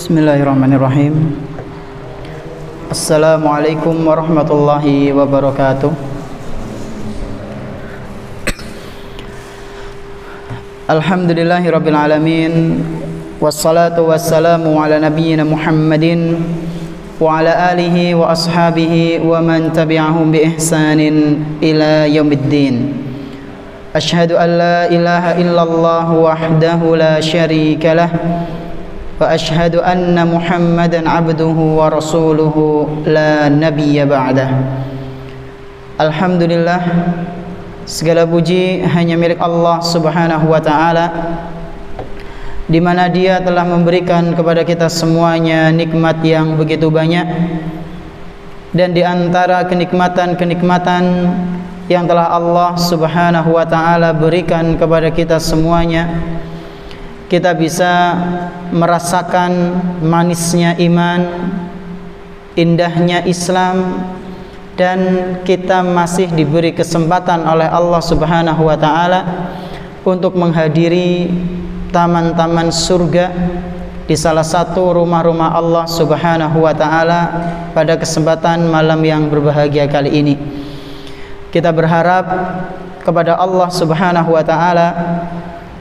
Bismillahirrahmanirrahim. Assalamualaikum warahmatullahi wabarakatuh. Alhamdulillahirabbil alamin. Wassalatu wassalamu ala nabiyyina Muhammadin wa ala alihi wa ashabihi wa man tabi'ahum bi ihsanin ila yaumiddin. Asyhadu an la ilaha illallah wahdahu la syarika lah wa asyhadu anna Muhammadan abduhu wa rasuluhu la nabiyya ba'dah. Alhamdulillah, segala puji hanya milik Allah Subhanahu wa taala, di mana Dia telah memberikan kepada kita semuanya nikmat yang begitu banyak, dan di antara kenikmatan-kenikmatan yang telah Allah Subhanahu wa taala berikan kepada kita semuanya, kita bisa merasakan manisnya iman, indahnya Islam, dan kita masih diberi kesempatan oleh Allah Subhanahu wa taala untuk menghadiri taman-taman surga di salah satu rumah-rumah Allah Subhanahu wa taala pada kesempatan malam yang berbahagia kali ini. Kita berharap kepada Allah Subhanahu wa taala,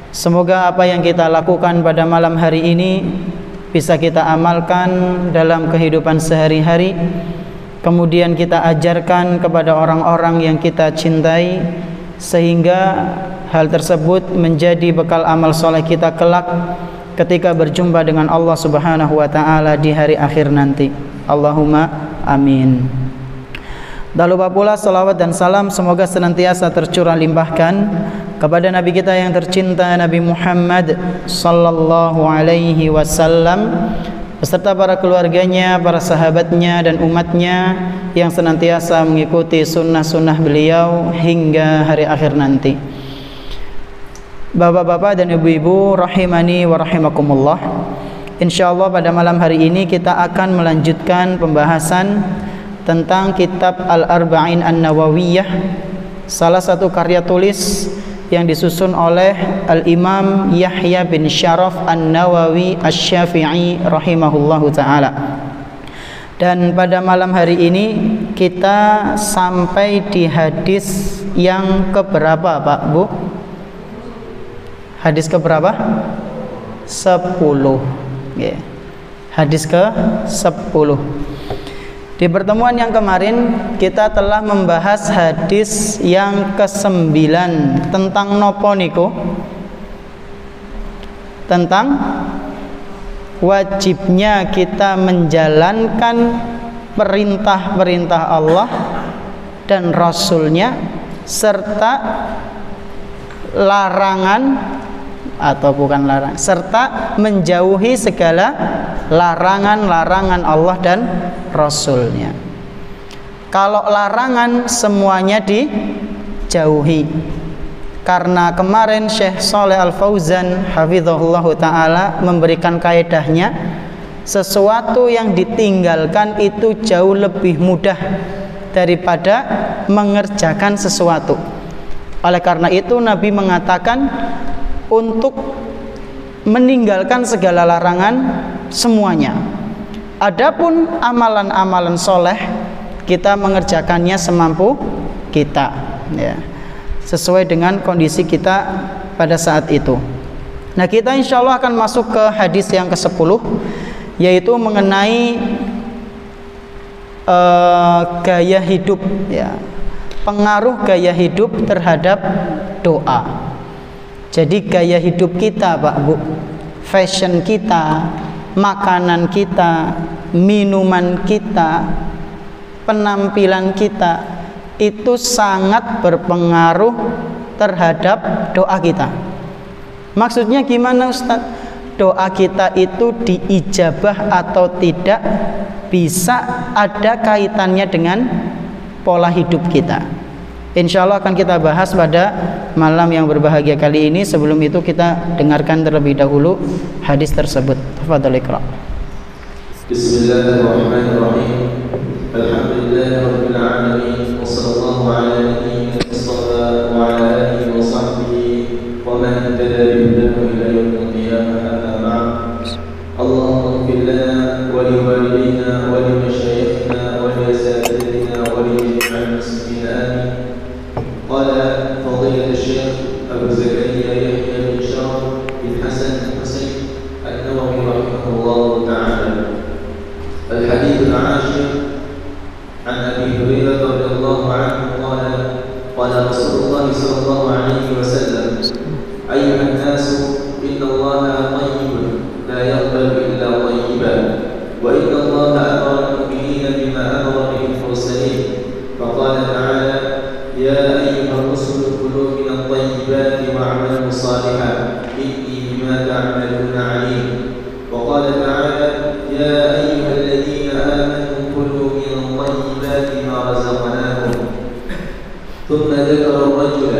semoga apa yang kita lakukan pada malam hari ini bisa kita amalkan dalam kehidupan sehari-hari, kemudian kita ajarkan kepada orang-orang yang kita cintai, sehingga hal tersebut menjadi bekal amal soleh kita kelak ketika berjumpa dengan Allah Subhanahu wa taala di hari akhir nanti. Allahumma amin. Tak lupa pula salawat dan salam semoga senantiasa tercurah limpahkan kepada Nabi kita yang tercinta, Nabi Muhammad sallallahu alaihi wasallam, beserta para keluarganya, para sahabatnya, dan umatnya yang senantiasa mengikuti sunnah-sunnah beliau hingga hari akhir nanti. Bapak-bapak dan ibu-ibu rahimani wa rahimakumullah, insyaallah pada malam hari ini kita akan melanjutkan pembahasan tentang kitab Al-Arba'in An-Nawawiyah, salah satu karya tulis yang disusun oleh Al-Imam Yahya bin Syaraf An-Nawawi Asy-Syafi'i rahimahullahu ta'ala. Dan pada malam hari ini kita sampai di hadis yang keberapa Pak Bu? Hadis keberapa? 10 yeah. Hadis ke-10. Di pertemuan yang kemarin kita telah membahas hadis yang ke-9 tentang nopo niku? Tentang wajibnya kita menjalankan perintah-perintah Allah dan Rasulnya, serta larangan atau bukan larang, serta menjauhi segala larangan-larangan Allah dan Rasulnya. Kalau larangan semuanya dijauhi, karena kemarin Syekh Shalih Al Fauzan hafizahullahu ta'ala memberikan kaedahnya, sesuatu yang ditinggalkan itu jauh lebih mudah daripada mengerjakan sesuatu. Oleh karena itu Nabi mengatakan untuk meninggalkan segala larangan semuanya. Adapun amalan-amalan soleh kita mengerjakannya semampu kita, ya, sesuai dengan kondisi kita pada saat itu. Nah, kita insya Allah akan masuk ke hadis yang ke-10, yaitu mengenai gaya hidup, ya, pengaruh gaya hidup terhadap doa. Jadi gaya hidup kita Pak Bu, fashion kita, makanan kita, minuman kita, penampilan kita, itu sangat berpengaruh terhadap doa kita. Maksudnya gimana Ustaz? Doa kita itu diijabah atau tidak bisa ada kaitannya dengan pola hidup kita. Insya Allah akan kita bahas pada malam yang berbahagia kali ini. Sebelum itu kita dengarkan terlebih dahulu hadis tersebut. Tafadhal Iqra. Bismillahirrahmanirrahim. Alhamdulillahirabbil alamin. Wassallallahu ala nabiyyina Muhammad wa ala alihi wa sahbihi wa man tabi'ahum ila yaumil qiyamah. Amma ba'd. Allahumma ighfir lana عن أبي هريرة رضي الله عنه قال قال رسول الله صلى الله عليه وسلم أيها الناس إن الله طيب لا يقبل إلا طيبا وإن الله أمر المؤمنين بما أمر به المرسلين فقال تعالى يا أيها الرسل كلوا من الطيبات واعملوا صالحا إني بما تعملون عليم وقال تعالى يا أيها الذين آمنوا كلوا من الطيبات ما رزقناكم ثم ذكر الرجل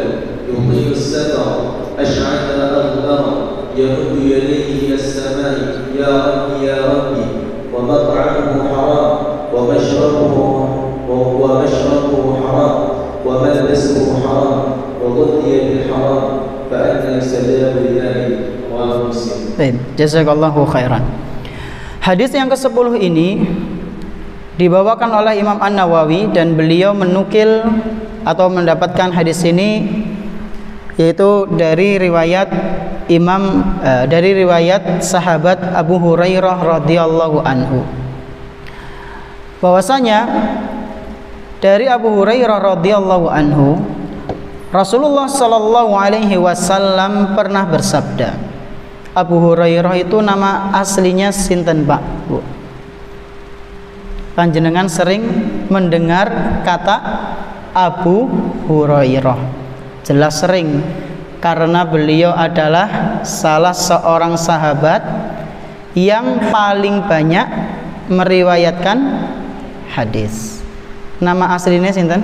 يطيل الستر أشعث أغبر يمد يديه إلى السماء يا ربي ومطعمه حرام ومشربه حرام وملبسه حرام وغذي بالحرام فأنى يستجاب لذلك رواه مسلم. Baik, jazakallahu khairan. Hadis yang ke-10 ini dibawakan oleh Imam An-Nawawi dan beliau menukil atau mendapatkan hadis ini yaitu dari riwayat dari riwayat sahabat Abu Hurairah radhiyallahu anhu, bahwasanya dari Abu Hurairah radhiyallahu anhu Rasulullah sallallahu alaihi wasallam pernah bersabda. Abu Hurairah itu nama aslinya sinten, Pak? Bu. Panjenengan sering mendengar kata Abu Hurairah. Jelas sering, karena beliau adalah salah seorang sahabat yang paling banyak meriwayatkan hadis. Nama aslinya sinten?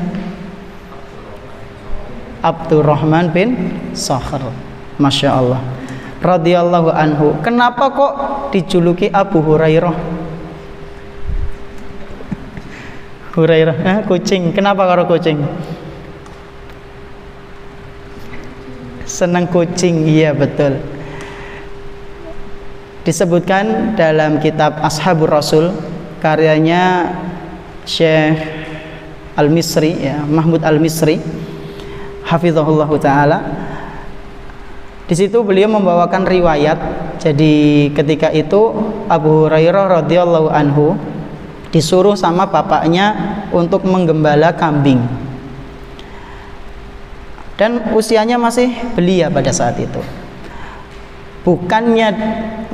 Abdurrahman bin Sakhr. Masya Allah, radhiyallahu anhu. Kenapa kok dijuluki Abu Hurairah? Hurairah, kucing. Kenapa karo kucing? Senang kucing, iya betul. Disebutkan dalam kitab Ashabur Rasul karyanya Syekh Al-Misri, ya, Mahmud Al-Misri, hafizahullah taala. Di situ beliau membawakan riwayat. Jadi ketika itu Abu Hurairah radhiyallahu anhu disuruh sama bapaknya untuk menggembala kambing. Dan usianya masih belia pada saat itu. Bukannya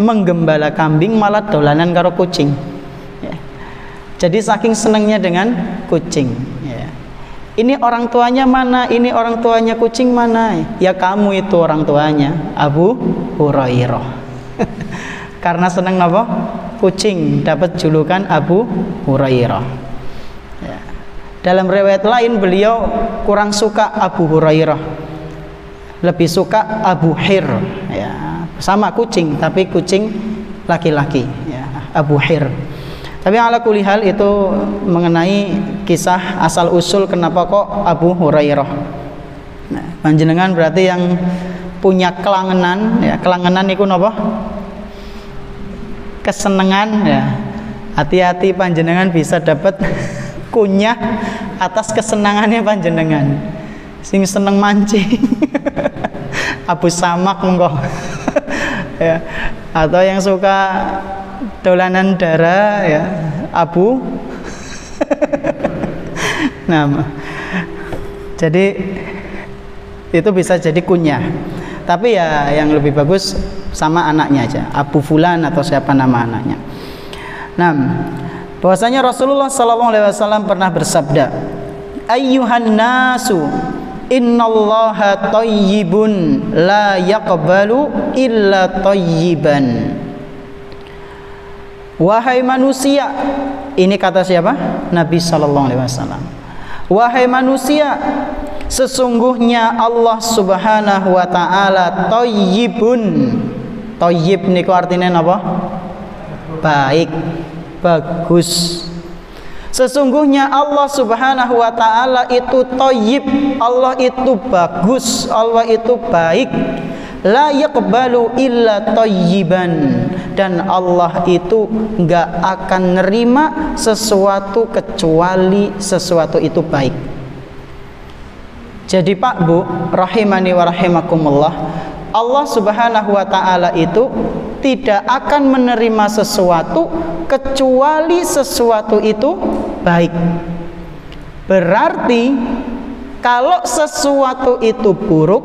menggembala kambing, malah dolanan karo kucing. Ya. Jadi saking senangnya dengan kucing. Ya. Ini orang tuanya mana? Ini orang tuanya kucing mana? Ya kamu itu orang tuanya, Abu Hurairah. Karena senang apa? Kucing, dapat julukan Abu Hurairah. Ya. Dalam riwayat lain beliau kurang suka Abu Hurairah, lebih suka Abu Hir, ya, sama kucing tapi kucing laki-laki, ya, Abu Hir. Tapi ala kulli hal itu mengenai kisah asal usul kenapa kok Abu Hurairah. Nah, panjenengan berarti yang punya kelangenan, ya, kelangenan itu napa? Kesenengan, ya. Hati-hati panjenengan bisa dapat kunyah atas kesenangannya panjenengan. Sing seneng mancing Abu Samak monggo. Ya. Atau yang suka dolanan darah, ya, Abu nah, jadi itu bisa jadi kunyah. Tapi ya yang lebih bagus sama anaknya aja, Abu Fulan atau siapa nama anaknya. Nah, bahwasanya Rasulullah SAW pernah bersabda, ayyuhan nasu innallaha thayyibun la yaqbalu illa thayyiban. Wahai manusia, ini kata siapa? Nabi SAW. Wahai manusia, sesungguhnya Allah Subhanahu wa taala thayyibun. Thayyib niku artinya apa? Baik, bagus. Sesungguhnya Allah Subhanahu wa taala itu thayyib, Allah itu bagus, Allah itu baik. La yaqbalu illa thayyiban, dan Allah itu enggak akan nerima sesuatu kecuali sesuatu itu baik. Jadi Pak Bu, rahimani wa rahimakumullah, Allah Subhanahu wa taala itu tidak akan menerima sesuatu kecuali sesuatu itu baik. Berarti kalau sesuatu itu buruk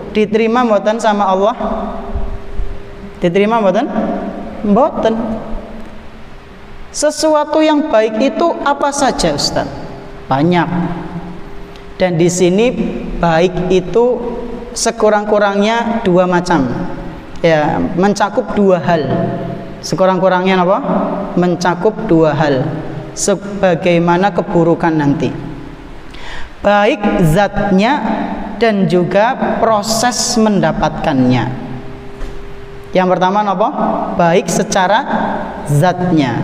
diterima mboten sama Allah? Diterima mboten? Mboten. Sesuatu yang baik itu apa saja, Ustaz? Banyak. Dan di sini baik itu sekurang-kurangnya dua macam. Ya, mencakup dua hal. Sekurang-kurangnya apa? Mencakup dua hal. Sebagaimana keburukan nanti. Baik zatnya dan juga proses mendapatkannya. Yang pertama apa? Baik secara zatnya.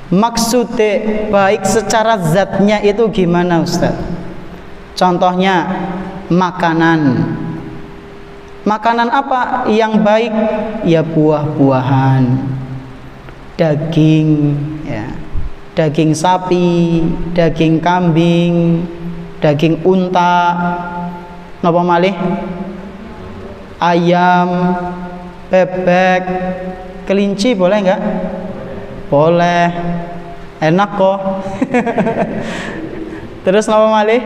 Maksudnya baik secara zatnya itu gimana, Ustaz? Contohnya makanan. Makanan apa yang baik? Ya buah-buahan, daging, ya. Daging sapi, daging kambing, daging unta, napa malih? Ayam, bebek, kelinci boleh enggak? Boleh. Enak kok. Terus napa malih?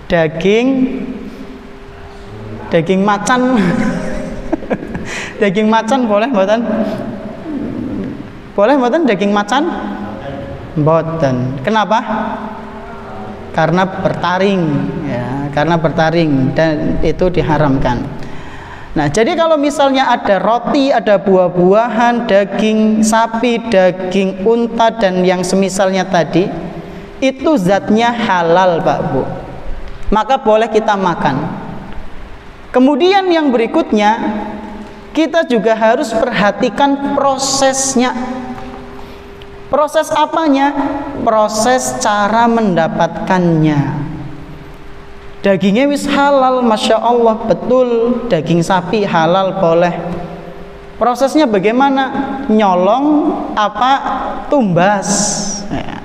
Daging macan. Daging macan boleh mboten? Boleh mboten daging macan? Mboten. Kenapa? Karena bertaring, ya, karena bertaring dan itu diharamkan. Nah, jadi kalau misalnya ada roti, ada buah-buahan, daging sapi, daging unta dan yang semisalnya tadi, itu zatnya halal, Pak Bu. Maka boleh kita makan. Kemudian yang berikutnya, kita juga harus perhatikan prosesnya. Proses apanya? Proses cara mendapatkannya. Dagingnya wis halal, Masya Allah, betul. Daging sapi halal, boleh. Prosesnya bagaimana? Nyolong apa? Tumbas, ya.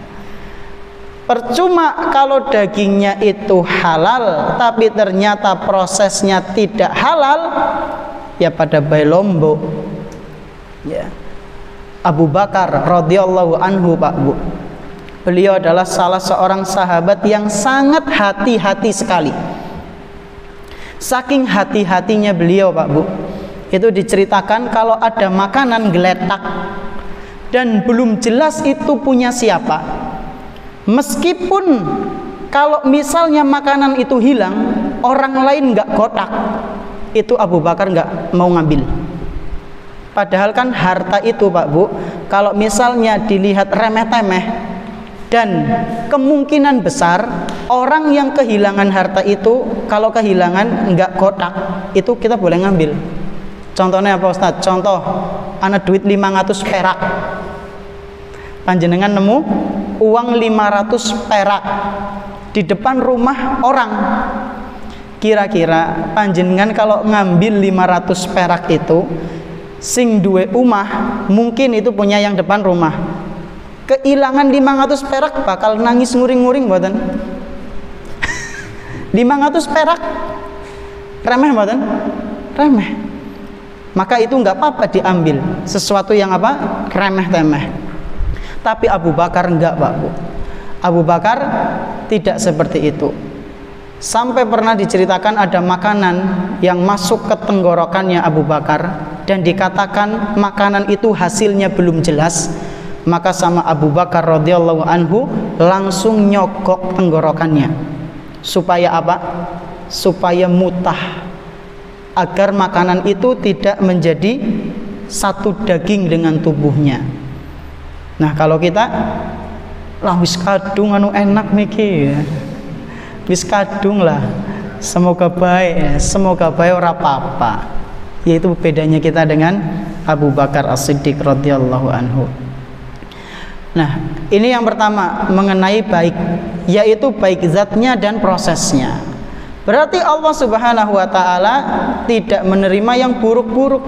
Percuma kalau dagingnya itu halal tapi ternyata prosesnya tidak halal, ya pada bayi lombok, ya. Abu Bakar radhiyallahu anhu, Pak Bu, beliau adalah salah seorang sahabat yang sangat hati-hati sekali. Saking hati-hatinya beliau, Pak Bu, itu diceritakan kalau ada makanan geletak dan belum jelas itu punya siapa, meskipun kalau misalnya makanan itu hilang, orang lain nggak kotak, itu Abu Bakar nggak mau ngambil. Padahal kan harta itu, Pak Bu, kalau misalnya dilihat remeh-temeh, dan kemungkinan besar orang yang kehilangan harta itu, kalau kehilangan nggak kotak, itu kita boleh ngambil. Contohnya apa, Ustaz? Contoh, ana duit 500 perak, panjenengan nemu uang 500 perak di depan rumah orang. Kira-kira panjenengan kalau ngambil 500 perak itu, sing duwe umah mungkin itu punya yang depan rumah, kehilangan 500 perak bakal nangis nguring-nguring mboten? 500 perak remeh mboten? Remeh. Maka itu nggak apa-apa diambil, sesuatu yang apa? Remeh-temeh. Tapi Abu Bakar enggak, Pak Bu. Abu Bakar tidak seperti itu. Sampai pernah diceritakan ada makanan yang masuk ke tenggorokannya Abu Bakar dan dikatakan makanan itu hasilnya belum jelas. Maka sama Abu Bakar radhiyallahu anhu langsung nyogok tenggorokannya. Supaya apa? Supaya mutah, agar makanan itu tidak menjadi satu daging dengan tubuhnya. Nah, kalau kita lah wis kadung anu enak niki ya. Wis kadung lah, semoga baik ya, semoga baik ora apa-apa. Yaitu bedanya kita dengan Abu Bakar As-Siddiq radhiyallahu anhu. Nah, ini yang pertama mengenai baik, yaitu baik zatnya dan prosesnya. Berarti Allah Subhanahu wa taala tidak menerima yang buruk-buruk.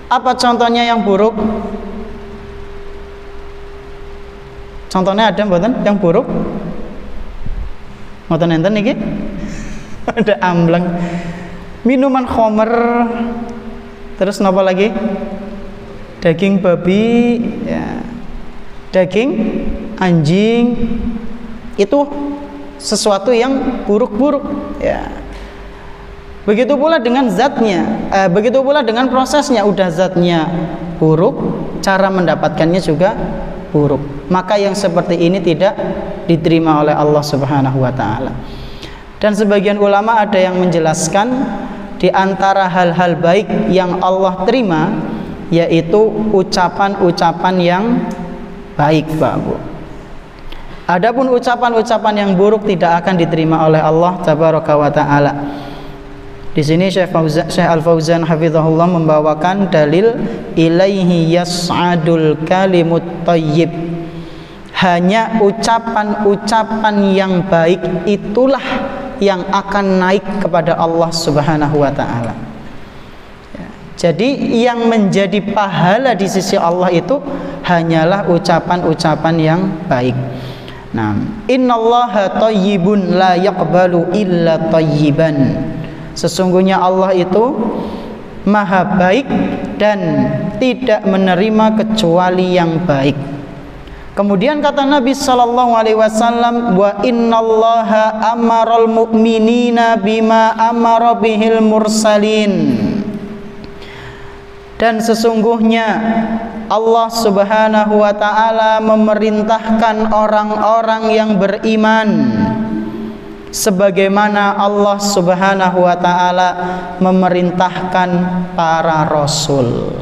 Apa contohnya yang buruk? Contohnya ada mboten yang buruk? Mboten enten niki? Ada ambleng. Minuman khamr. Terus napa lagi? Daging babi, ya. Daging anjing itu sesuatu yang buruk-buruk, ya. Begitu pula dengan zatnya, begitu pula dengan prosesnya. Udah zatnya buruk, cara mendapatkannya juga buruk. Maka yang seperti ini tidak diterima oleh Allah Subhanahu wa taala. Dan sebagian ulama ada yang menjelaskan di antara hal-hal baik yang Allah terima yaitu ucapan-ucapan yang baik, Pak Bu. Adapun ucapan-ucapan yang buruk tidak akan diterima oleh Allah Tabaraka wa taala. Di sini Syekh Al-Fauzan hafizahullah membawakan dalil ilaihi yas'adul kalimut thayyib. Hanya ucapan-ucapan yang baik itulah yang akan naik kepada Allah Subhanahu wa taala. Jadi yang menjadi pahala di sisi Allah itu hanyalah ucapan-ucapan yang baik. Nah, innallaha thayyibun la yaqbalu illa thayyiban. Sesungguhnya Allah itu maha baik dan tidak menerima kecuali yang baik. Kemudian kata Nabi sallallahu alaihi wasallam, wa innallaha amaral mu'minina bima amara bihil mursalin. Dan sesungguhnya Allah Subhanahu wa taala memerintahkan orang-orang yang beriman sebagaimana Allah Subhanahu wa taala memerintahkan para rasul.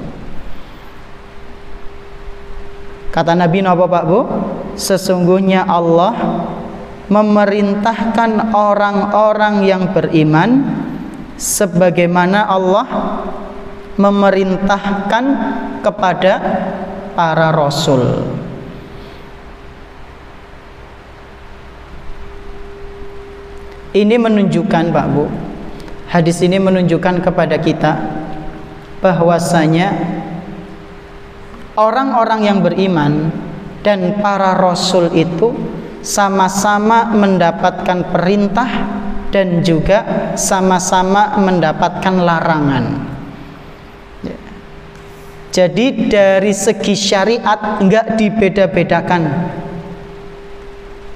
Kata Nabi napa Pak Bu? Sesungguhnya Allah memerintahkan orang-orang yang beriman sebagaimana Allah memerintahkan kepada para rasul. Ini menunjukkan Pak Bu, hadis ini menunjukkan kepada kita bahwasanya orang-orang yang beriman dan para rasul itu sama-sama mendapatkan perintah dan juga sama-sama mendapatkan larangan. Jadi dari segi syariat enggak dibeda-bedakan.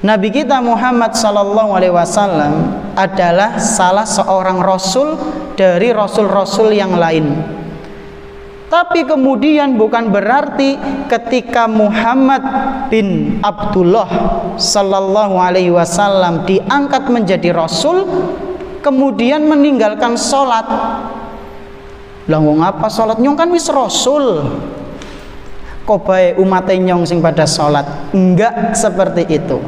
Nabi kita Muhammad sallallahu alaihi wasallam adalah salah seorang rasul dari rasul-rasul yang lain. Tapi kemudian bukan berarti ketika Muhammad bin Abdullah sallallahu alaihi wasallam diangkat menjadi rasul kemudian meninggalkan sholat. Lah wong apa sholat nyong kan wis rasul. Kok bae umate nyong sing pada sholat? Enggak seperti itu.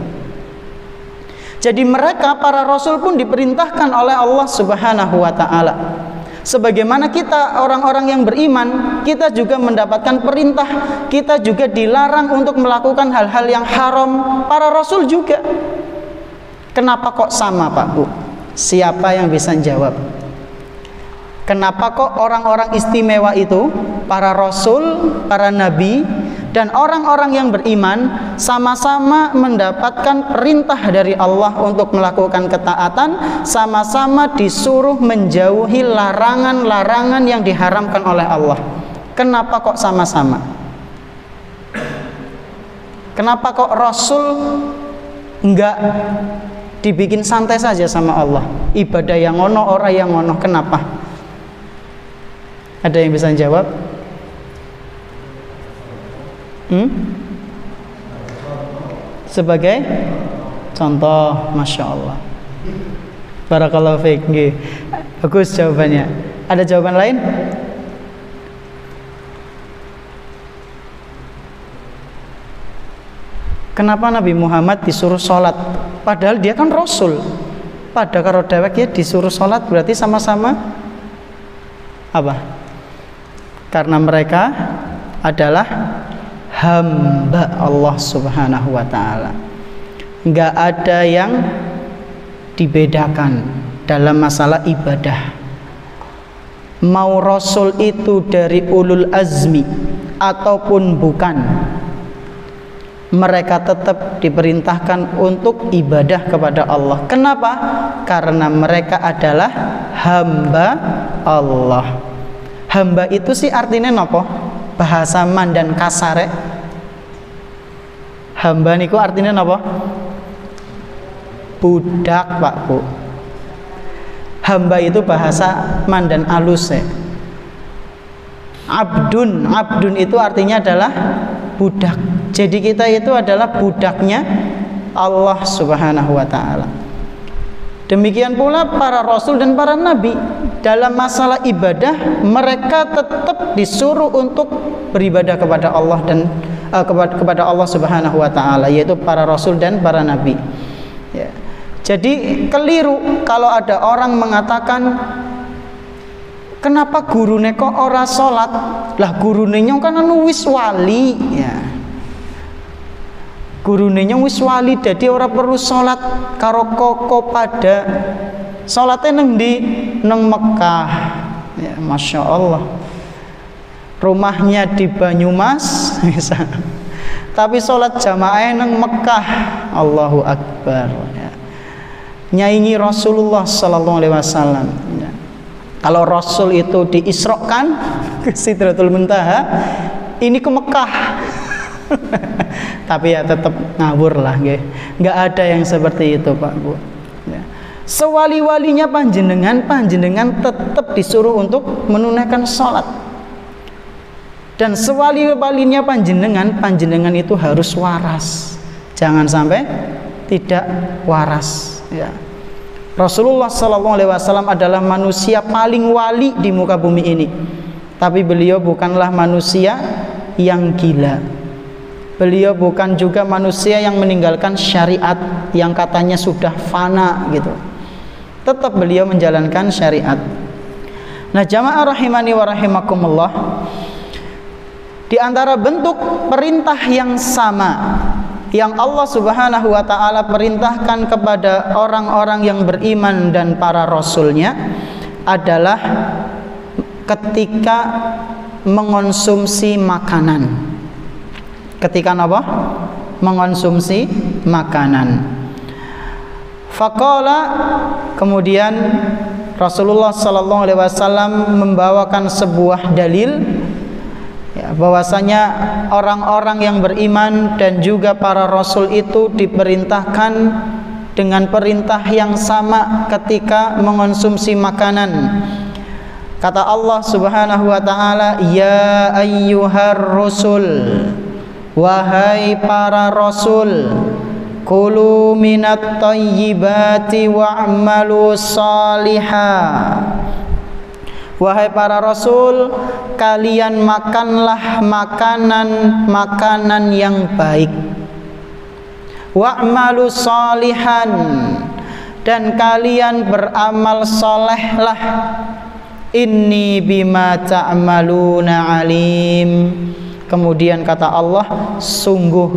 Jadi mereka para rasul pun diperintahkan oleh Allah Subhanahu wa taala. Sebagaimana kita orang-orang yang beriman, kita juga mendapatkan perintah, kita juga dilarang untuk melakukan hal-hal yang haram. Para rasul juga. Kenapa kok sama Pak Bu? Siapa yang bisa jawab? Kenapa kok orang-orang istimewa itu, para rasul, para nabi, dan orang-orang yang beriman sama-sama mendapatkan perintah dari Allah untuk melakukan ketaatan, sama-sama disuruh menjauhi larangan-larangan yang diharamkan oleh Allah. Kenapa kok sama-sama? Kenapa kok Rasul enggak dibikin santai saja sama Allah? Ibadah yang ngono, orang yang ngono, kenapa? Ada yang bisa jawab? Sebagai contoh, Masya Allah, barakallahu fiik. Bagus jawabannya. Ada jawaban lain? Kenapa Nabi Muhammad disuruh sholat padahal dia kan Rasul? Pada karo dewek ya disuruh sholat berarti sama-sama apa? Karena mereka adalah hamba Allah Subhanahu wa ta'ala. Enggak ada yang dibedakan dalam masalah ibadah. Mau Rasul itu dari ulul azmi ataupun bukan, mereka tetap diperintahkan untuk ibadah kepada Allah. Kenapa? Karena mereka adalah hamba Allah. Hamba itu sih artinya nopo? Bahasa Mandan kasare. Hamba niku artinya apa? Budak, Pak Bu. Hamba itu bahasa mandan alus ya. Abdun itu artinya adalah budak. Jadi kita itu adalah budaknya Allah Subhanahu wa taala. Demikian pula para rasul dan para nabi, dalam masalah ibadah mereka tetap disuruh untuk beribadah kepada Allah dan kepada Allah Subhanahu wa taala, yaitu para rasul dan para nabi. Ya. Jadi keliru kalau ada orang mengatakan kenapa gurune kok ora salat? Lah gurune nyong kan anu wis wali ya. Gurune nyong wis wali dadi ora perlu salat karo koko pada. Salate nang ndi? Nang Mekah. Ya, Masya Allah. Rumahnya di Banyumas tapi salat jamaah nang Mekah. Allahu Akbar ya. Nyaingi Rasulullah sallallahu alaihi wasallam. Ya. Kalau Rasul itu diisrokan ke Sidratul Muntaha, ini ke Mekah. Tapi ya tetap ngawur lah, nggak ada yang seperti itu Pak Bu. Ya. Sewali-walinya panjenengan tetap disuruh untuk menunaikan sholat. Dan sewali-walinya panjenengan itu harus waras. Jangan sampai tidak waras. Ya. Rasulullah SAW adalah manusia paling wali di muka bumi ini. Tapi beliau bukanlah manusia yang gila. Beliau bukan juga manusia yang meninggalkan syariat yang katanya sudah fana gitu. Tetap beliau menjalankan syariat. Nah, jamaah rahimani wa rahimakumullah, di antara bentuk perintah yang sama yang Allah Subhanahu wa taala perintahkan kepada orang-orang yang beriman dan para rasulnya adalah ketika mengonsumsi makanan. Ketika apa? Mengonsumsi makanan. Faqala, kemudian Rasulullah sallallahu alaihi wasallam membawakan sebuah dalil ya, bahwasanya orang-orang yang beriman dan juga para rasul itu diperintahkan dengan perintah yang sama ketika mengonsumsi makanan. Kata Allah Subhanahu wa taala, ya ayyuhar rusul, wahai para rasul, kulu minat thayyibati wa'malu salihah. Wahai para rasul, kalian makanlah makanan yang baik. Wa'malu salihan, dan kalian beramal solehlah. Inni bima ta'maluna alim. Kemudian kata Allah, sungguh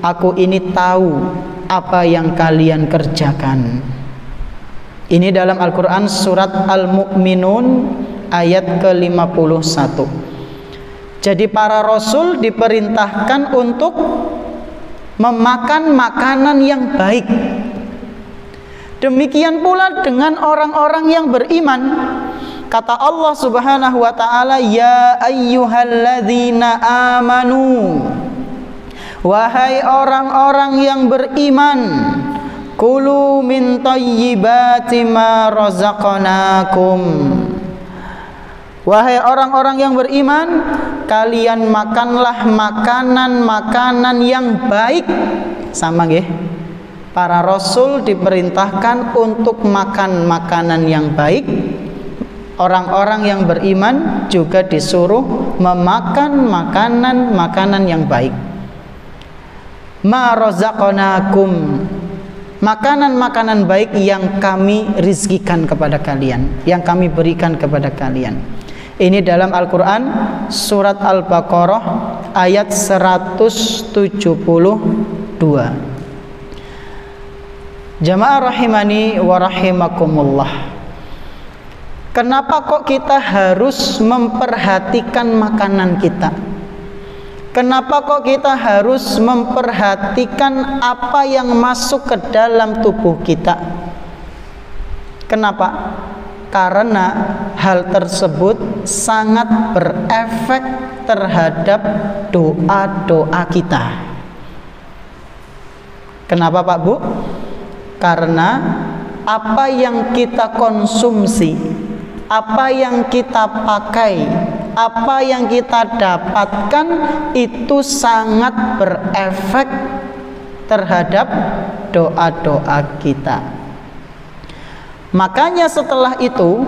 aku ini tahu apa yang kalian kerjakan. Ini dalam Al-Quran surat Al-Mu'minun ayat ke-51. Jadi para rasul diperintahkan untuk memakan makanan yang baik. Demikian pula dengan orang-orang yang beriman. Kata Allah Subhanahu wa taala, ya ayyuhalladzina amanu, wahai orang-orang yang beriman, kulu min thayyibati ma razaqnakum. Wahai orang-orang yang beriman, kalian makanlah makanan-makanan yang baik. Sama nggih? Para rasul diperintahkan untuk makan makanan yang baik. Orang-orang yang beriman juga disuruh memakan makanan-makanan yang baik. Ma razaqnakum, makanan-makanan baik yang kami rizkikan kepada kalian, yang kami berikan kepada kalian. Ini dalam Al-Quran surat Al-Baqarah ayat 172. Jamaah rahimani wa rahimakumullah, kenapa kok kita harus memperhatikan makanan kita? Kenapa kok kita harus memperhatikan apa yang masuk ke dalam tubuh kita? Kenapa? Karena hal tersebut sangat berefek terhadap doa-doa kita. Kenapa Pak Bu? Karena apa yang kita konsumsi, apa yang kita pakai, apa yang kita dapatkan itu sangat berefek terhadap doa-doa kita. Makanya setelah itu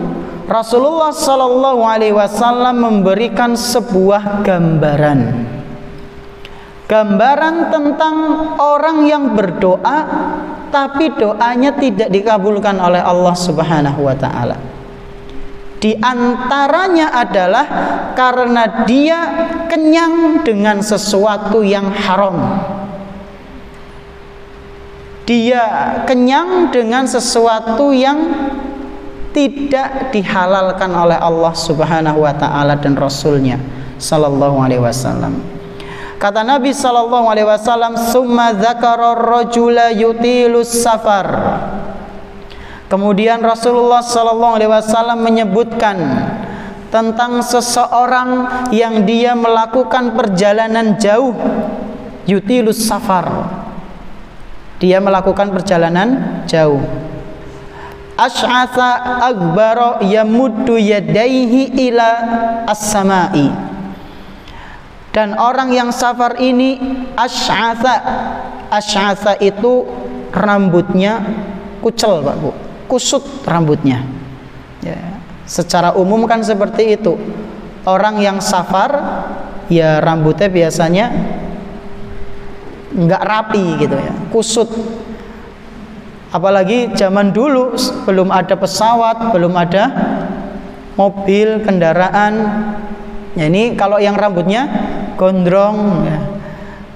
Rasulullah Shallallahu Alaihi Wasallam memberikan sebuah gambaran tentang orang yang berdoa tapi doanya tidak dikabulkan oleh Allah Subhanahu wa taala. Di antaranya adalah karena dia kenyang dengan sesuatu yang haram. Dia kenyang dengan sesuatu yang tidak dihalalkan oleh Allah Subhanahu wa taala dan Rasulnya sallallahu alaihi wasallam. Kata Nabi sallallahu alaihi wasallam, "Summa dzakara ar-rajula yutilus safar." Kemudian Rasulullah sallallahu alaihi wasallam menyebutkan tentang seseorang yang dia melakukan perjalanan jauh, yutilus safar. Dia melakukan perjalanan jauh. Ash'atha akbara yamuddu yadaihi ila as-sama'i. Dan orang yang safar ini ash'atha itu rambutnya kucel Pak Bu, kusut rambutnya ya. Secara umum kan seperti itu. Orang yang safar ya rambutnya biasanya nggak rapi gitu ya, kusut. Apalagi zaman dulu belum ada pesawat, belum ada mobil, kendaraan. Ya, ini kalau yang rambutnya gondrong ya.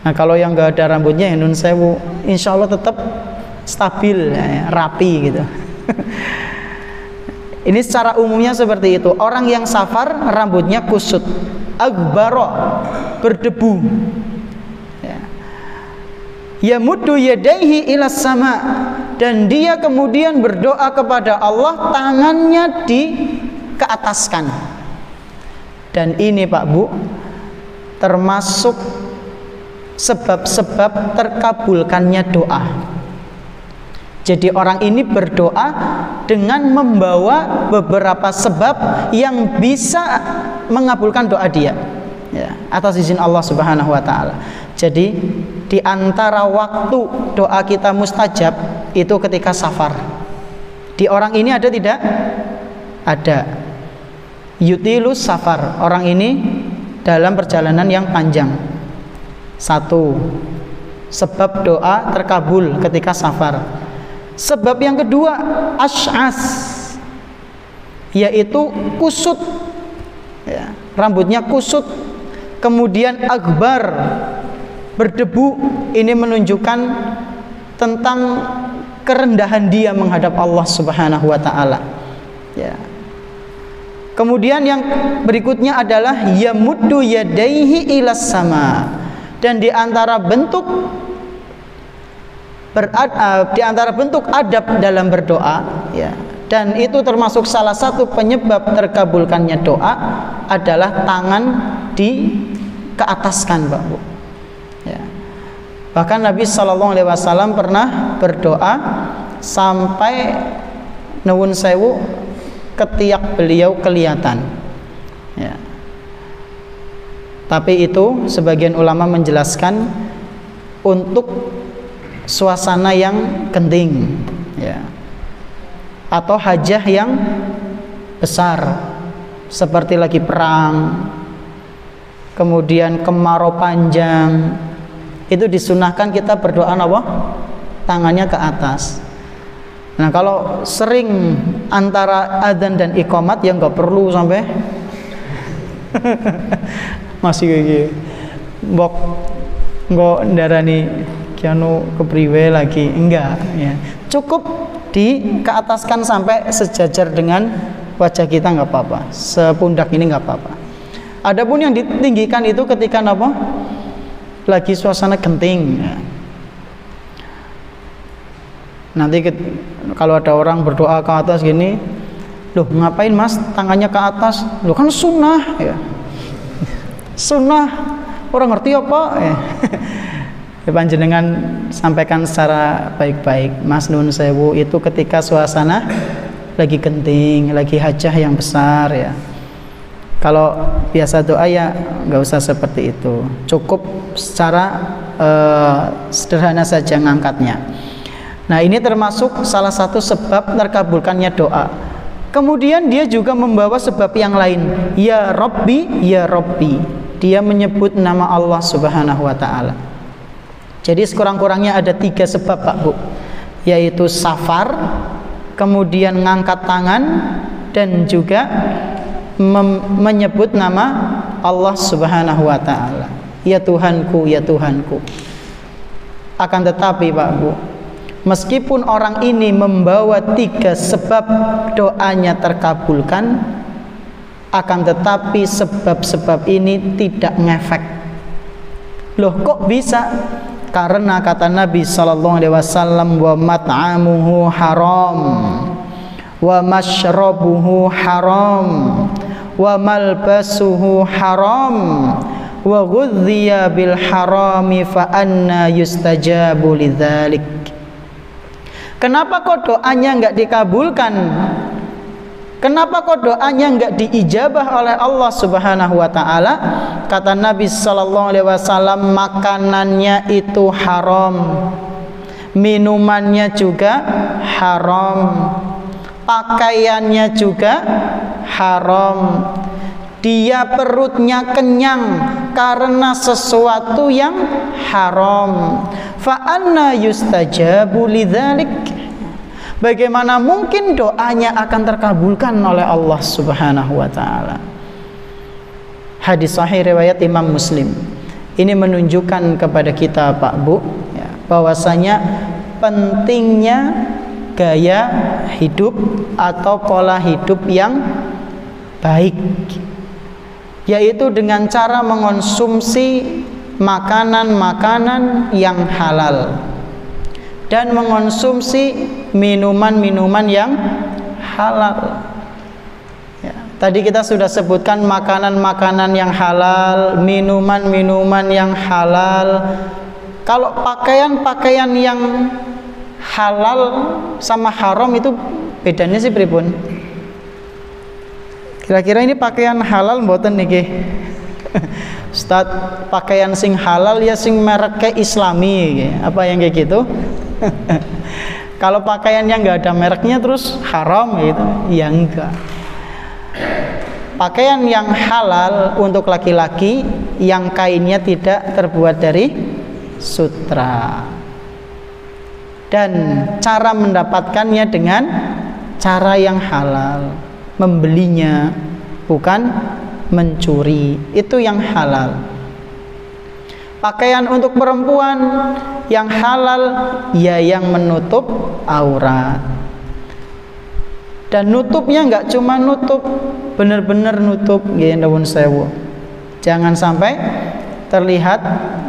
Nah kalau yang nggak ada rambutnya ya nun sewu, insya Allah tetap stabil ya, rapi gitu. Ini secara umumnya seperti itu. Orang yang safar rambutnya kusut, akbaro, berdebu. Yamuddu yadaihi ila sama, dan dia kemudian berdoa kepada Allah, tangannya dikeataskan. Dan ini Pak Bu termasuk sebab-sebab terkabulkannya doa. Jadi orang ini berdoa dengan membawa beberapa sebab yang bisa mengabulkan doa dia ya, atas izin Allah Subhanahu wa taala. Jadi di antara waktu doa kita mustajab itu ketika safar. Di orang ini ada tidak? Ada. Yutilus safar. Orang ini dalam perjalanan yang panjang. Satu, sebab doa terkabul ketika safar. Sebab yang kedua, ash'as, yaitu kusut ya, rambutnya kusut. Kemudian akbar, berdebu. Ini menunjukkan tentang kerendahan dia menghadap Allah Subhanahu wa taala ya. Kemudian yang berikutnya adalah yamuddu yadaihi ilas sama. Dan di antara bentuk adab dalam berdoa ya, dan itu termasuk salah satu penyebab terkabulkannya doa adalah tangan dikeataskan Pak Bu ya. Bahkan Nabi SAW pernah berdoa sampai nuwun sewu ketiak beliau kelihatan ya. Tapi itu sebagian ulama menjelaskan untuk suasana yang genting ya, atau hajah yang besar seperti lagi perang, kemudian kemarau panjang, itu disunahkan kita berdoa apa? Tangannya ke atas. Nah kalau sering antara adzan dan iqamat ya nggak perlu sampai masih kayak gini mbok nggak darani kianu kepriwe lagi, enggak ya, cukup dikeataskan sampai sejajar dengan wajah kita, nggak apa-apa, sepundak ini nggak apa-apa. Adapun yang ditinggikan itu ketika apa? Lagi suasana genting ya. Nanti kalau ada orang berdoa ke atas gini, loh ngapain mas tangannya ke atas? Loh kan sunnah ya, sunnah, orang ngerti apa ya. Panjenengan sampaikan secara baik-baik. Mas Nun Sewu itu ketika suasana lagi genting, lagi hajah yang besar ya. Kalau biasa doa ya nggak usah seperti itu. Cukup secara sederhana saja ngangkatnya. Nah, ini termasuk salah satu sebab terkabulkannya doa. Kemudian dia juga membawa sebab yang lain. Ya Rabbi, ya Rabbi. Dia menyebut nama Allah Subhanahu wa taala. Jadi sekurang-kurangnya ada 3 sebab Pak Bu, yaitu safar, kemudian ngangkat tangan, dan juga menyebut nama Allah Subhanahu wa taala. Ya Tuhanku, ya Tuhanku. Akan tetapi Pak Bu, meskipun orang ini membawa 3 sebab doanya terkabulkan, akan tetapi sebab-sebab ini tidak ngefek. Loh, kok bisa? Karena kata Nabi sallallahu alaihi wasallam, wa mat'amuhu haram wa mashrabuhu haram wa malbasuhu haram wa ghudhiya bil harami fa anna yustajabu lidzalik. Kenapa kok doanya enggak dikabulkan? Kenapa kok doanya enggak diijabah oleh Allah Subhanahu wa taala? Kata Nabi sallallahu alaihi wasallam, makanannya itu haram, minumannya juga haram, pakaiannya juga haram. Dia perutnya kenyang karena sesuatu yang haram. Fa anna yustajabu lidzalik. Bagaimana mungkin doanya akan terkabulkan oleh Allah Subhanahu wa taala? Hadis sahih riwayat Imam Muslim. Ini menunjukkan kepada kita Pak Bu ya, bahwasanya pentingnya gaya hidup atau pola hidup yang baik, yaitu dengan cara mengonsumsi makanan-makanan yang halal dan mengonsumsi minuman-minuman yang halal. Ya, tadi kita sudah sebutkan makanan-makanan yang halal, minuman-minuman yang halal. Kalau pakaian-pakaian yang halal sama haram itu bedanya sih pripun? Kira-kira ini pakaian halal mboten niki? Ustaz, pakaian sing halal ya sing mereknya Islami, apa yang kayak gitu? Kalau pakaian yang nggak ada mereknya terus haram gitu, ya enggak. Pakaian yang halal untuk laki-laki yang kainnya tidak terbuat dari sutra, dan cara mendapatkannya dengan cara yang halal, membelinya bukan mencuri, itu yang halal. Pakaian untuk perempuan yang halal ya yang menutup aurat, dan nutupnya nggak cuma nutup, bener-bener nutup gendawun sewu, jangan sampai terlihat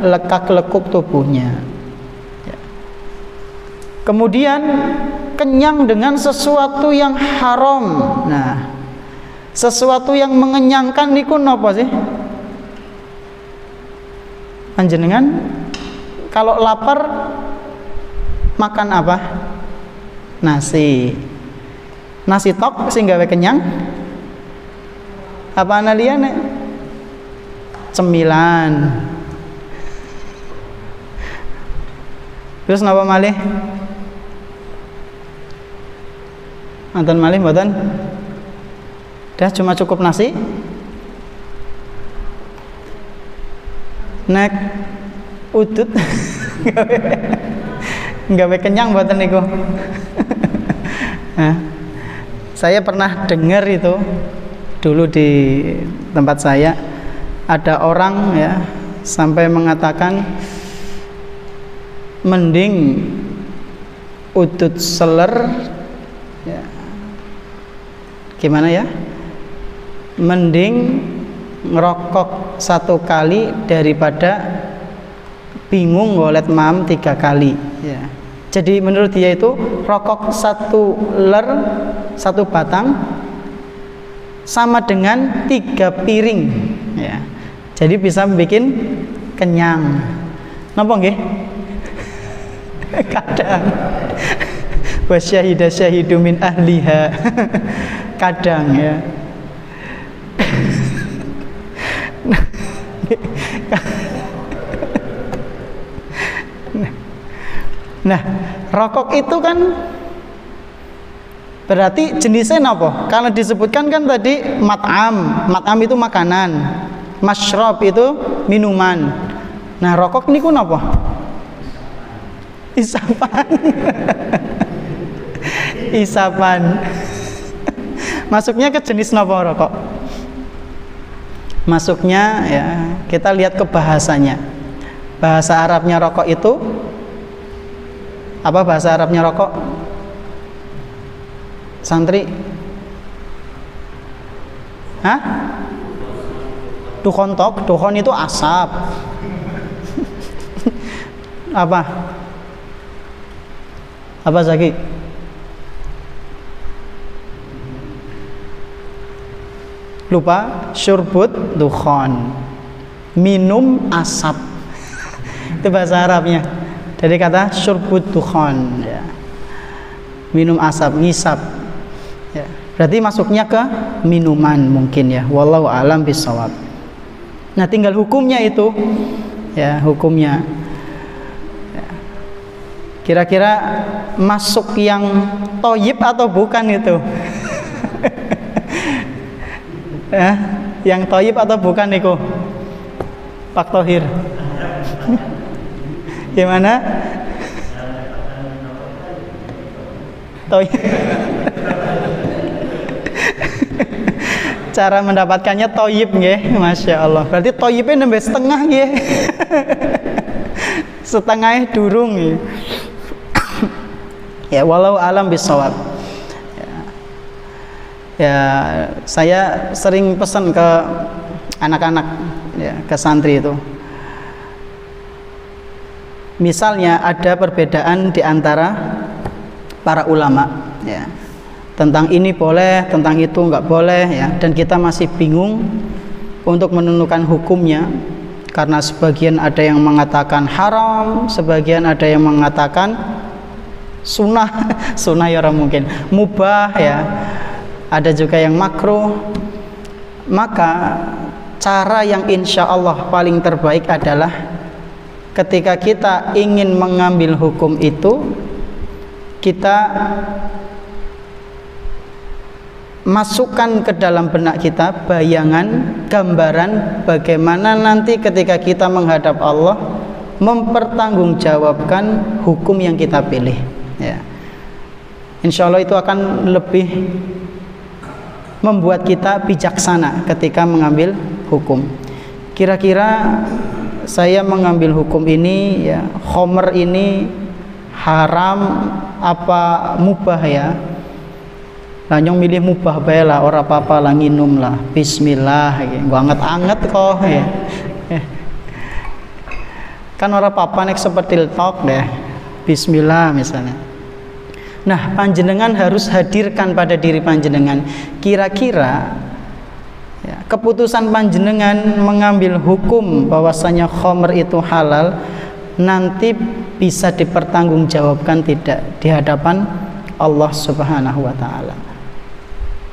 lekak-lekuk tubuhnya. Kemudian kenyang dengan sesuatu yang haram. Nah, sesuatu yang mengenyangkan niku napa sih? Panjenengan kalau lapar makan apa? Nasi. Nasi tok sing gawe kenyang. Apa analiane? Cemilan. Terus napa malih? Mantan malih mboten? Dah cuma cukup nasi? Nek udut gawe kenyang mboten niku. Nah, saya pernah dengar itu dulu di tempat saya ada orang ya sampai mengatakan mending udut seler ya, gimana ya, mending ngerokok 1 kali daripada bingung ngolet mam 3 kali ya. Jadi menurut dia itu rokok 1 ler 1 batang sama dengan 3 piring ya. Jadi bisa bikin kenyang. Napa nggih? Kadang. Wa syahida syahidu min ahliha. Kadang ya. Nah, rokok itu kan berarti jenisnya apa? Kalau disebutkan kan tadi mat'am itu makanan, masyrab itu minuman. Nah, rokok niku napa? Isapan. Isapan. Masuknya ke jenis napa rokok? Masuknya ya, kita lihat ke bahasanya. Bahasa Arabnya rokok itu apa bahasa Arabnya rokok? Santri? Hah? Dukhon tok, dukhon itu asap. Apa? Apa Zaki? Lupa, syurbut dukhon. Minum asap. Itu bahasa Arabnya. Dari kata syurbut dukhon ya. Minum asap, ngisap ya. Berarti masuknya ke minuman mungkin ya. Wallahu a'lam bishawab. Nah, tinggal hukumnya itu ya, hukumnya ya. Kira-kira masuk yang toyib atau bukan itu? Ya, yang toyib atau bukan itu? Pak Tohir. Gimana? Cara mendapatkannya toyib nggih, masya Allah. Berarti toyibnya nambah setengah nggih. Setengahnya durung nggih. Ya, walau alam bisawab. Ya, saya sering pesan ke anak-anak ya, ke santri itu. Misalnya ada perbedaan di antara para ulama ya, tentang ini boleh, tentang itu nggak boleh ya, dan kita masih bingung untuk menentukan hukumnya karena sebagian ada yang mengatakan haram, sebagian ada yang mengatakan sunnah ya orang mungkin mubah ya, ada juga yang makruh. Maka cara yang insya Allah paling terbaik adalah ketika kita ingin mengambil hukum itu, kita masukkan ke dalam benak kita bayangan, gambaran bagaimana nanti ketika kita menghadap Allah mempertanggungjawabkan hukum yang kita pilih ya. Insya Allah itu akan lebih membuat kita bijaksana ketika mengambil hukum. Kira-kira saya mengambil hukum ini ya, khomer ini haram apa mubah ya. Lah nyong milih mubah bae lah, ora apa-apa lah nginum lah. Bismillah iki. Nggo anget-anget kok ya. Kan ora apa-apa nek seperti tok deh. Bismillah misalnya. Nah, panjenengan harus hadirkan pada diri panjenengan kira-kira ya, keputusan panjenengan mengambil hukum bahwasanya khamr itu halal nanti bisa dipertanggungjawabkan tidak di hadapan Allah Subhanahu wa taala.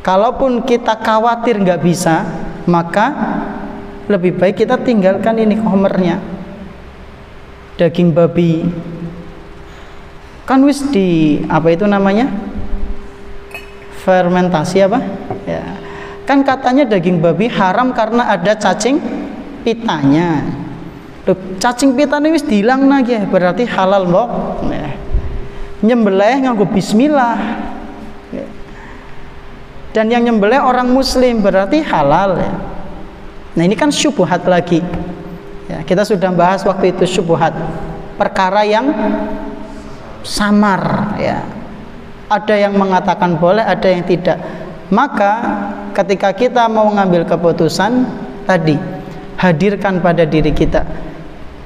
Kalaupun kita khawatir nggak bisa, maka lebih baik kita tinggalkan ini khamrnya. Daging babi kan wis di apa itu namanya? Fermentasi apa? Ya. Kan katanya daging babi haram karena ada cacing pitanya. Loh, cacing pitanya wis dihilang lagi ya, berarti halal mbok. Ya. Nyembelih nganggo bismillah. Ya. Dan yang nyembelih orang muslim berarti halal ya. Nah, ini kan syubhat lagi. Ya, kita sudah bahas waktu itu syubhat. Perkara yang samar ya. Ada yang mengatakan boleh, ada yang tidak. Maka ketika kita mau mengambil keputusan tadi, hadirkan pada diri kita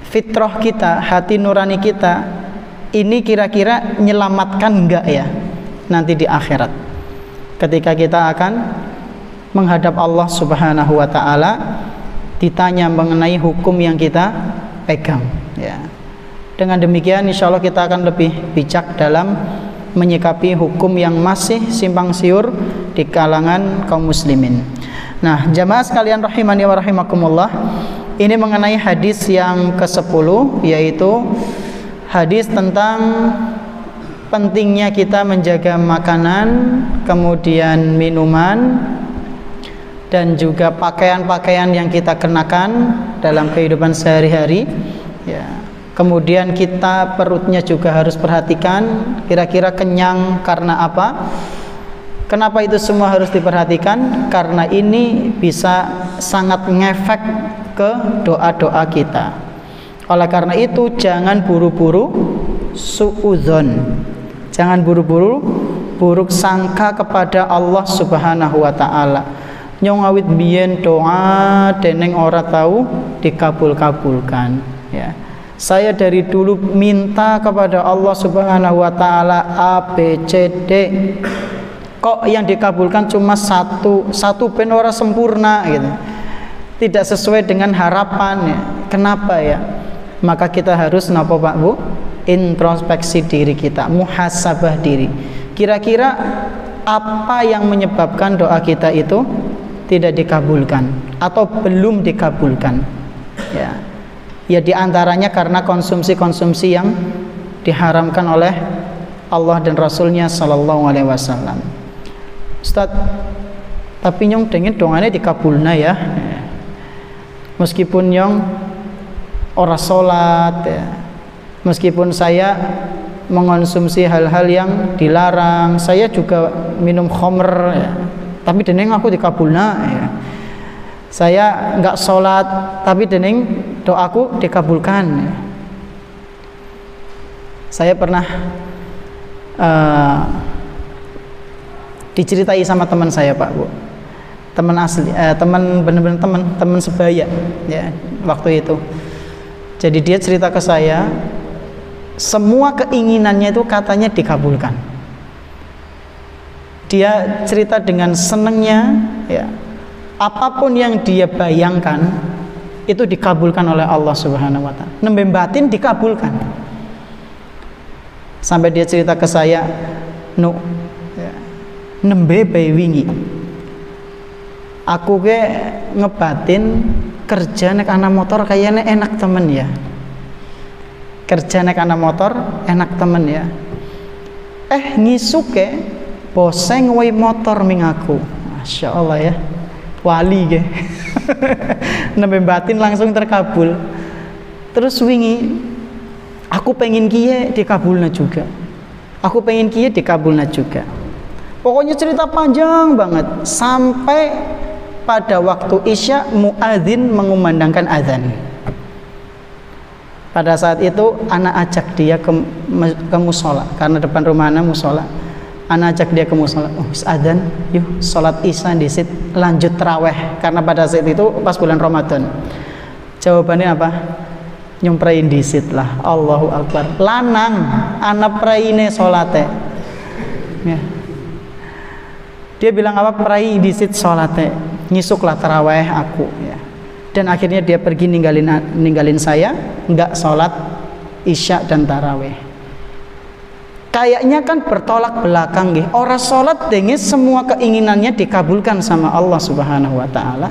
fitrah kita, hati nurani kita, ini kira-kira menyelamatkan enggak ya nanti di akhirat ketika kita akan menghadap Allah Subhanahu wa taala, ditanya mengenai hukum yang kita pegang ya. Dengan demikian insya Allah kita akan lebih bijak dalam menyikapi hukum yang masih simpang siur di kalangan kaum muslimin. Nah, jamaah sekalian rahimani wa rahimakumullah, ini mengenai hadis yang ke-10, yaitu hadis tentang pentingnya kita menjaga makanan, kemudian minuman, dan juga pakaian-pakaian yang kita kenakan dalam kehidupan sehari-hari, ya. Kemudian kita perutnya juga harus perhatikan, kira-kira kenyang karena apa? Kenapa itu semua harus diperhatikan? Karena ini bisa sangat ngefek ke doa-doa kita. Oleh karena itu jangan buru-buru suudzon, jangan buru-buru buruk sangka kepada Allah Subhanahu wa taala. Nyong awit biyen doa deneng ora tahu dikabul-kabulkan, ya. Saya dari dulu minta kepada Allah Subhanahu wa taala A B C D, kok yang dikabulkan cuma satu ben ora sempurna gitu. Tidak sesuai dengan harapan, ya. Kenapa ya? Maka kita harus napa Pak Bu? Introspeksi diri kita, muhasabah diri. Kira-kira apa yang menyebabkan doa kita itu tidak dikabulkan atau belum dikabulkan, ya. Ya diantaranya karena konsumsi-konsumsi yang diharamkan oleh Allah dan Rasulnya Sallallahu Alaihi Wasallam. Ustaz, tapi nyong pengen dongane dikabulna ya. Meskipun nyong ora sholat, ya. Meskipun saya mengonsumsi hal-hal yang dilarang, saya juga minum khamr, ya. Tapi deneng aku dikabulna, ya. Saya enggak sholat, tapi deneng doaku dikabulkan. Saya pernah diceritai sama teman saya Pak Bu, teman asli, teman benar-benar teman sebaya, ya, waktu itu. Jadi dia cerita ke saya, semua keinginannya itu katanya dikabulkan. Dia cerita dengan senangnya, ya. Apapun yang dia bayangkan itu dikabulkan oleh Allah Subhanahu wa taala. Nembe batin dikabulkan. Sampai dia cerita ke saya, "Nu, ya, nembe bae wingi. Aku ke ngebatin kerja nek ana motor kayaknya enak temen ya. Kerja nek ana motor enak temen ya. Ngisuke boseng wei motor ming aku." Masya Allah ya. Wali ke. Nembe batin langsung terkabul. Terus wingi aku pengen kiye dikabulna juga. Aku pengen kiye dikabulna juga. Pokoknya cerita panjang banget sampai pada waktu Isya muadzin mengumandangkan azan. Pada saat itu anak ajak dia ke musola, karena depan rumahnya musola. Anak ajak dia ke musola, azan, yuk sholat isya disit, lanjut taraweh, karena pada saat itu pas bulan Ramadan. Jawabannya apa? Nyumprain disit lah. Allahu Akbar. Lanang, anak praine sholate. Ya. Dia bilang apa? Prai disit sholate, nyisuklah taraweh aku. Ya. Dan akhirnya dia pergi ninggalin saya, nggak sholat isya dan taraweh. Kayaknya kan bertolak belakang nggih. Ora salat denge semua keinginannya dikabulkan sama Allah Subhanahu wa taala.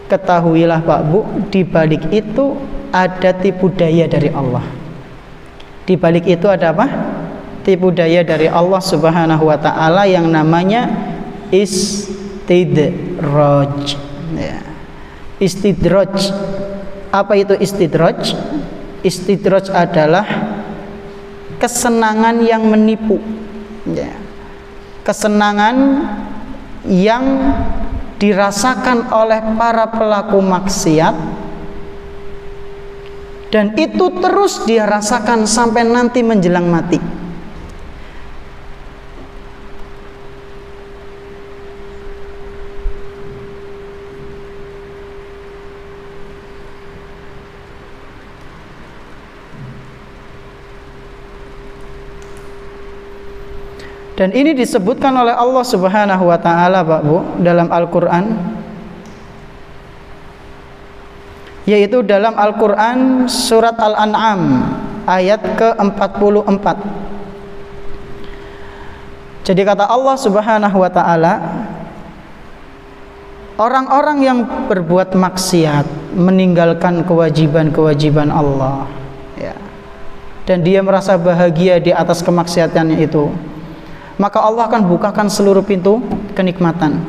Ketahuilah Pak Bu, di balik itu ada tipu daya dari Allah. Di balik itu ada apa? Tipu daya dari Allah Subhanahu wa taala yang namanya istidraj. Ya. Istidraj. Apa itu istidraj? Istidraj adalah kesenangan yang menipu, ya. Kesenangan yang dirasakan oleh para pelaku maksiat, dan itu terus dia rasakan sampai nanti menjelang mati. Dan ini disebutkan oleh Allah Subhanahu wa taala Pak Bu dalam Al-Qur'an, yaitu dalam Al-Qur'an surat Al-An'am ayat ke-44. Jadi kata Allah Subhanahu wa taala, orang-orang yang berbuat maksiat, meninggalkan kewajiban-kewajiban Allah, ya, dan dia merasa bahagia di atas kemaksiatannya itu, maka Allah akan bukakan seluruh pintu kenikmatan.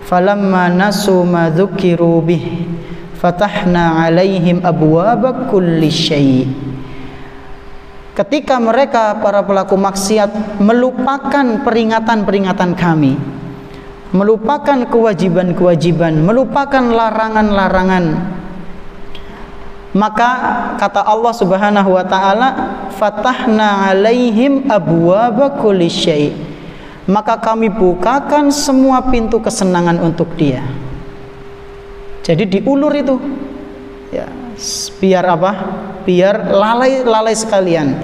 Falamma nasu ma dzukiru bih fatahna 'alaihim abwaaba kulli syai'. Ketika mereka para pelaku maksiat melupakan peringatan-peringatan kami, melupakan kewajiban-kewajiban, melupakan larangan-larangan, maka kata Allah Subhanahu wa taala, fatahna 'alaihim abwaaba kulli syai', maka kami bukakan semua pintu kesenangan untuk dia. Jadi diulur itu, ya, biar apa? Biar lalai sekalian.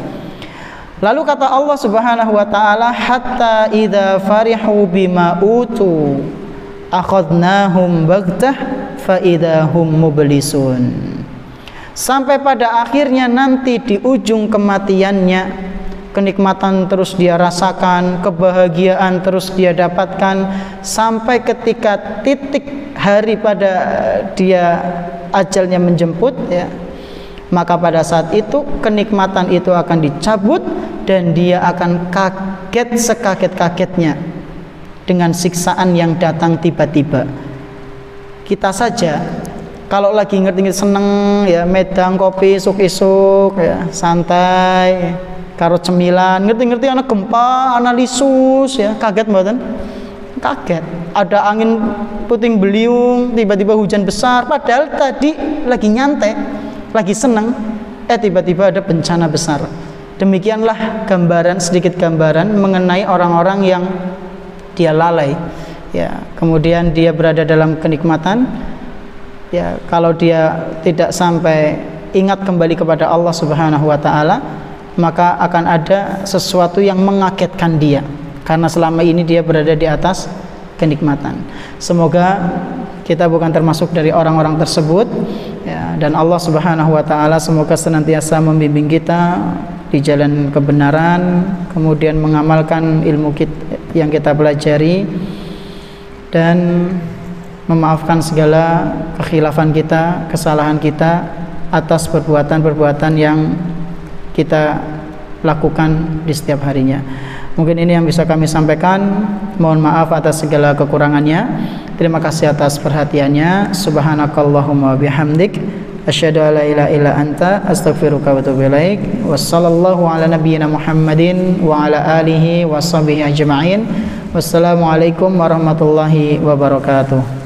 Lalu kata Allah Subhanahu wa taala, hatta idza farihu bima utu akhadnahum baghtah fa idahum mublisun. Sampai pada akhirnya nanti di ujung kematiannya, kenikmatan terus dia rasakan, kebahagiaan terus dia dapatkan, sampai ketika titik hari pada dia ajalnya menjemput, ya, maka pada saat itu kenikmatan itu akan dicabut dan dia akan kaget sekaget-kagetnya dengan siksaan yang datang tiba-tiba. Kita saja kalau lagi ngerti seneng, ya, medang kopi isuk-isuk, ya, santai karo cemilan, ngerti anak gempa, analisus, ya, kaget mboten? Kaget. Ada angin puting beliung, tiba-tiba hujan besar, padahal tadi lagi nyantai, lagi senang, tiba-tiba ada bencana besar. Demikianlah sedikit gambaran mengenai orang-orang yang dia lalai, ya, kemudian dia berada dalam kenikmatan, ya, kalau dia tidak sampai ingat kembali kepada Allah Subhanahu wa taala, maka akan ada sesuatu yang mengagetkan dia, karena selama ini dia berada di atas kenikmatan. Semoga kita bukan termasuk dari orang-orang tersebut, ya, dan Allah Subhanahu wa taala semoga senantiasa membimbing kita di jalan kebenaran, kemudian mengamalkan ilmu yang kita pelajari, dan memaafkan segala kekhilafan kita, kesalahan kita atas perbuatan-perbuatan yang kita lakukan di setiap harinya. Mungkin ini yang bisa kami sampaikan. Mohon maaf atas segala kekurangannya. Terima kasih atas perhatiannya. Subhanakallahumma bihamdik, asyhadu an la ilaha illa anta, astaghfiruka wa atubu ilaik. Wassallallahu ala nabiyyina Muhammadin wa ala alihi washabihi ajma'in. Wassalamualaikum warahmatullahi wabarakatuh.